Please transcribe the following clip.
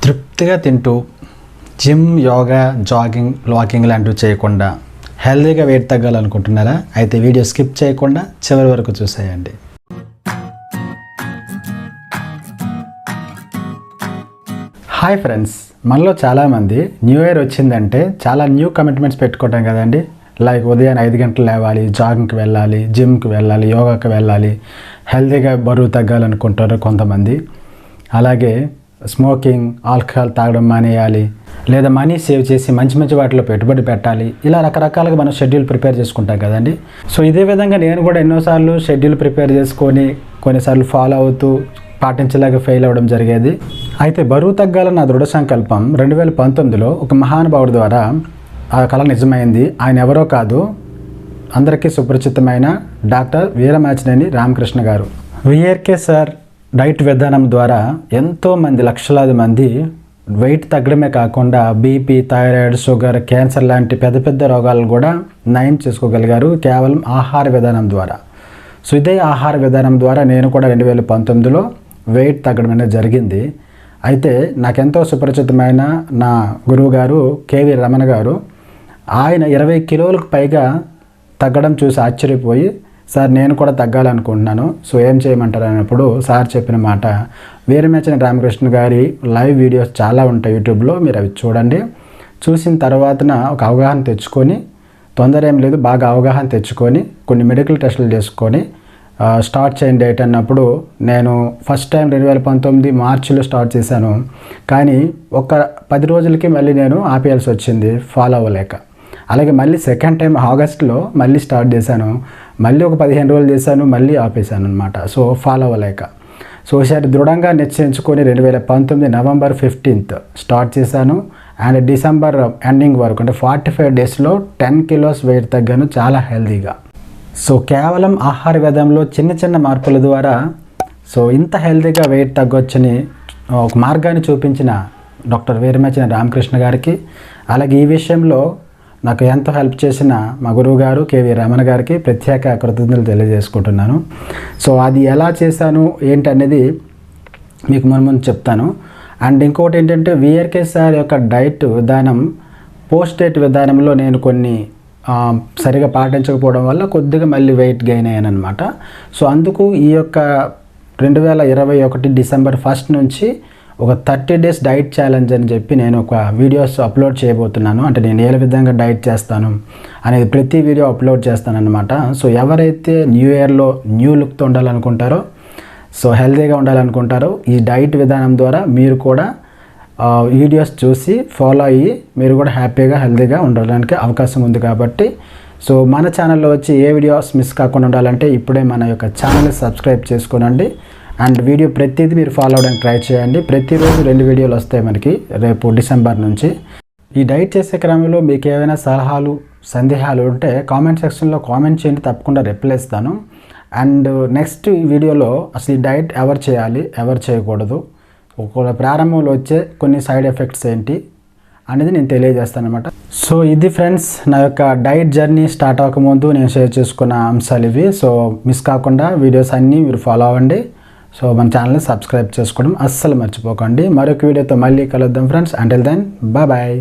తృప్తిగా తింటూ gym, yoga, jogging, walking లాంటివి చేయకుండా హెల్తీగా వెయిట్ తగ్గాలనుకుంటున్నారా? అయితే వీడియో స్కిప్ చేయకుండా చివరి వరకు చూసేయండి. హాయ్ ఫ్రెండ్స్, మనలో చాలామంది న్యూ ఇయర్ వచ్చిందంటే చాలా న్యూ కమిట్మెంట్స్ పెట్టుకుంటాం కదండి. లైక్ ఉదయం 5 గంటలు లేవాలి, జాగింగ్కి వెళ్ళాలి, జిమ్కి వెళ్ళాలి, యోగాకి వెళ్ళాలి, హెల్తీగా బరువు తగ్గాలనుకుంటారు కొంతమంది. అలాగే స్మోకింగ్, ఆల్కహాల్ తాగడం మానేయాలి, లేదా మనీ సేవ్ చేసి మంచి మంచి వాటిలో పెట్టుబడి పెట్టాలి. ఇలా రకరకాలుగా మనం షెడ్యూల్ ప్రిపేర్ చేసుకుంటాం కదండి. సో ఇదే విధంగా నేను కూడా ఎన్నోసార్లు షెడ్యూల్ ప్రిపేర్ చేసుకొని కొన్నిసార్లు ఫాలో అవుతూ పాటించలేక ఫెయిల్ అవ్వడం జరిగేది. అయితే బరువు తగ్గాలన్న దృఢ సంకల్పం 2019లో ఒక మహానుభావుడి ద్వారా ఆ కళ నిజమైంది. ఆయన ఎవరో కాదు, అందరికీ సుపరిచితమైన డాక్టర్ వీరమాచినేని రామకృష్ణ గారు. వీఆర్కే సార్ డైట్ విధానం ద్వారా ఎంతోమంది, లక్షలాది మంది వెయిట్ తగ్గడమే కాకుండా బీపీ, థైరాయిడ్, షుగర్, క్యాన్సర్ లాంటి పెద్ద పెద్ద రోగాలను కూడా నయం చేసుకోగలిగారు కేవలం ఆహార విధానం ద్వారా. సో ఇదే ఆహార విధానం ద్వారా నేను కూడా 2019లో వెయిట్ తగ్గడం అనేది జరిగింది. అయితే నాకెంతో సుపరిచితమైన నా గురువు గారు కేవి రమణ గారు, ఆయన 20 కిలోలకు పైగా తగ్గడం చూసి ఆశ్చర్యపోయి, సార్ నేను కూడా తగ్గాలనుకుంటున్నాను, సో ఏం చేయమంటారు అన్నప్పుడు సార్ చెప్పిన మాట, వీరమాచినేని రామకృష్ణ గారి లైవ్ వీడియోస్ చాలా ఉంటాయి యూట్యూబ్లో, మీరు అవి చూడండి. చూసిన తర్వాతన ఒక అవగాహన తెచ్చుకొని, తొందర ఏం లేదు, బాగా అవగాహన తెచ్చుకొని కొన్ని మెడికల్ టెస్టులు చేసుకొని స్టార్ట్ చేయండి డైట్ అన్నప్పుడు, నేను ఫస్ట్ టైం 2019 మార్చిలో స్టార్ట్ చేశాను. కానీ ఒక 10 రోజులకి మళ్ళీ నేను ఆపేయాల్సి వచ్చింది ఫాలో అవ్వలేక. అలాగే మళ్ళీ సెకండ్ టైం ఆగస్టులో మళ్ళీ స్టార్ట్ చేశాను, మళ్ళీ ఒక 15 రోజులు చేశాను, మళ్ళీ ఆపేశాను అనమాట. So follow అవ్వలేక. సో ఒకసారి దృఢంగా నిశ్చయించుకొని 2019 నవంబర్ 15th స్టార్ట్ చేశాను. అండ్ డిసెంబర్ ఎండింగ్ వరకు, అంటే 45 డేస్లో 10 కిలోస్ వెయిట్ తగ్గాను చాలా హెల్తీగా. సో కేవలం ఆహార విధానంలో చిన్న చిన్న మార్పుల ద్వారా సో ఇంత హెల్తీగా వెయిట్ తగ్గొచ్చని ఒక మార్గాన్ని చూపించిన డాక్టర్ వీరమాచినేని రామకృష్ణ గారికి, అలాగే ఈ విషయంలో నాకు ఎంతో హెల్ప్ చేసిన మా గురువు గారు కేవి రమణ గారికి ప్రత్యేక కృతజ్ఞతలు తెలియజేసుకుంటున్నాను. సో అది ఎలా చేశాను ఏంటనేది మీకు ముందు చెప్తాను. అండ్ ఇంకోటి ఏంటంటే, వీఆర్కే సార్ యొక్క డైట్ విధానం, పోస్ట్ డైట్ విధానంలో నేను కొన్ని సరిగా పాటించకపోవడం వల్ల కొద్దిగా మళ్ళీ వెయిట్ గెయిన్ అయ్యాను అనమాట. సో అందుకు ఈ యొక్క 2021 డిసెంబర్ 1 నుంచి ఒక 30 డేస్ డైట్ ఛాలెంజ్ అని చెప్పి నేను ఒక వీడియోస్ అప్లోడ్ చేయబోతున్నాను. అంటే నేను ఏ విధంగా డైట్ చేస్తాను అనేది ప్రతి వీడియో అప్లోడ్ చేస్తాను అనమాట. సో ఎవరైతే న్యూ ఇయర్లో న్యూ లుక్తో ఉండాలనుకుంటారో, సో హెల్తీగా ఉండాలనుకుంటారో, ఈ డైట్ విధానం ద్వారా మీరు కూడా వీడియోస్ చూసి ఫాలో అయ్యి మీరు కూడా హ్యాపీగా హెల్తీగా ఉండడానికి అవకాశం ఉంది. కాబట్టి సో మన ఛానల్లో వచ్చి ఏ వీడియోస్ మిస్ కాకుండా ఉండాలంటే ఇప్పుడే మన యొక్క ఛానల్ని సబ్స్క్రైబ్ చేసుకోనండి. అండ్ వీడియో ప్రతిదీ మీరు ఫాలో అవ్వడానికి ట్రై చేయండి. ప్రతిరోజు 2 వీడియోలు వస్తాయి మనకి రేపు డిసెంబర్ నుంచి. ఈ డైట్ చేసే క్రమంలో మీకు ఏమైనా సలహాలు, సందేహాలు ఉంటే కామెంట్ సెక్షన్లో కామెంట్ చేయండి, తప్పకుండా రిప్లై ఇస్తాను. అండ్ నెక్స్ట్ వీడియోలో అసలు ఈ డైట్ ఎవరు చేయాలి, ఎవరు చేయకూడదు, ఒకవేళ ప్రారంభంలో వచ్చే కొన్ని సైడ్ ఎఫెక్ట్స్ ఏంటి అనేది నేను తెలియజేస్తాను అనమాట. సో ఇది ఫ్రెండ్స్, నా యొక్క డైట్ జర్నీ స్టార్ట్ అవ్వకముందు నేను షేర్ చేసుకున్న అంశాలు ఇవి. సో మిస్ కాకుండా వీడియోస్ అన్నీ మీరు ఫాలో అవ్వండి. సో మన ఛానల్ని సబ్స్క్రైబ్ చేసుకోవడం అస్సలు మర్చిపోకండి. మరొక వీడియోతో మళ్ళీ కలుద్దాం ఫ్రెండ్స్. Until then bye.